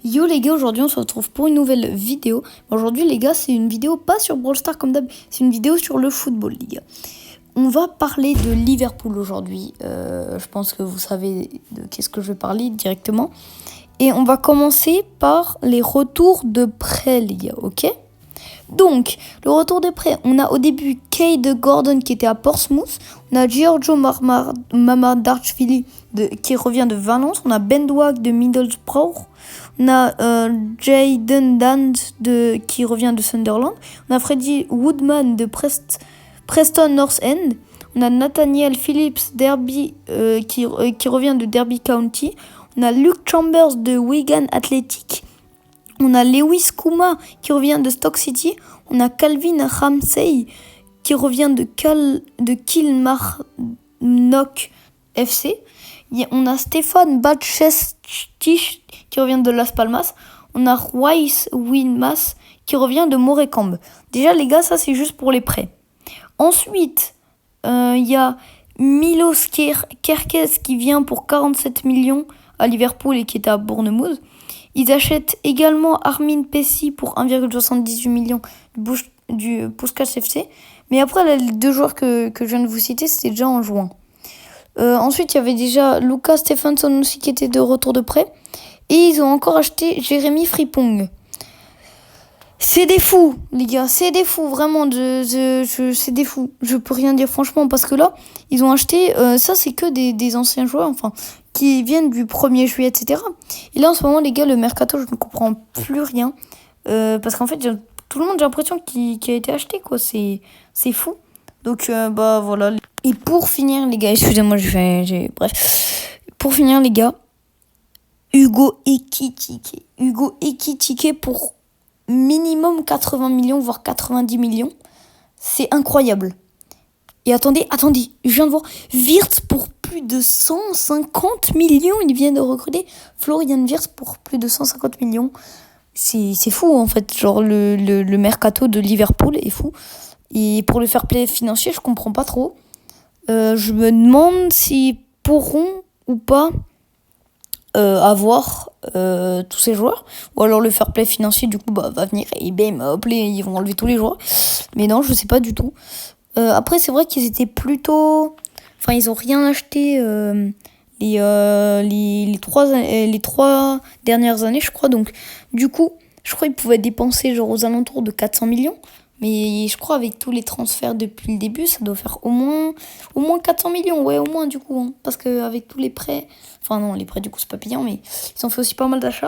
Yo les gars, aujourd'hui on se retrouve pour une nouvelle vidéo. Aujourd'hui les gars, c'est une vidéo pas sur Brawl Stars comme d'hab, c'est une vidéo sur le football les gars. On va parler de Liverpool aujourd'hui. Je pense que vous savez de qu'est-ce que je vais parler directement. Et on va commencer par les retours de prêt les gars, ok? Donc, le retour de prêt, on a au début Cade Gordon qui était à Portsmouth. On a Giorgio Mamadashvili qui revient de Valence. On a Ben Dwag de Middlesbrough. On a Jayden Dand qui revient de Sunderland. On a Freddie Woodman de Preston North End. On a Nathaniel Phillips Derby, qui revient de Derby County. On a Luke Chambers de Wigan Athletic. On a Lewis Kuma qui revient de Stoke City. On a Calvin Ramsey qui revient de Kilmarnock FC. On a Stefan Bajcetic qui revient de Las Palmas. On a Royce Winmas qui revient de Morecambe. Déjà les gars, ça c'est juste pour les prêts. Ensuite, il y a Milos Kerkez qui vient pour 47 millions à Liverpool et qui était à Bournemouth. Ils achètent également Armin Pessi pour 1,78 millions du Puskás FC. Mais après, les deux joueurs que je viens de vous citer, c'était déjà en juin. Ensuite, il y avait déjà Lucas Stephenson aussi qui était de retour de prêt. Et ils ont encore acheté Jérémy Frimpong. C'est des fous, les gars. C'est des fous, vraiment. C'est des fous. Je peux rien dire franchement parce que là, ils ont acheté... ça, c'est que des anciens joueurs, enfin, qui viennent du 1er juillet, etc. Et là, en ce moment, les gars, le mercato, je ne comprends plus rien. Parce qu'en fait, tout le monde, j'ai l'impression qu'il a été acheté, quoi. C'est fou. Donc, voilà. Et pour finir, les gars, excusez-moi, bref. Pour finir, les gars, Hugo Ekitike. Hugo Ekitike pour minimum 80 millions, voire 90 millions. C'est incroyable. Et attendez, je viens de voir Wirtz pour plus de 150 millions. Ils viennent de recruter Florian Wirtz pour plus de 150 millions. C'est fou en fait. Genre le mercato de Liverpool est fou. Et pour le fair play financier, je comprends pas trop. Je me demande s'ils pourront ou pas avoir tous ces joueurs. Ou alors le fair play financier du coup va venir et bam, hop, ils vont enlever tous les joueurs. Mais non, je sais pas du tout. Après, c'est vrai qu'ils étaient plutôt... Enfin, ils ont rien acheté les 3 dernières années, je crois. Donc, du coup, je crois qu'ils pouvaient dépenser genre aux alentours de 400 millions. Mais je crois avec tous les transferts depuis le début, ça doit faire au moins 400 millions. Ouais, au moins du coup. Hein, parce qu'avec tous les prêts... Enfin non, les prêts du coup, c'est pas payant, mais ils ont fait aussi pas mal d'achats.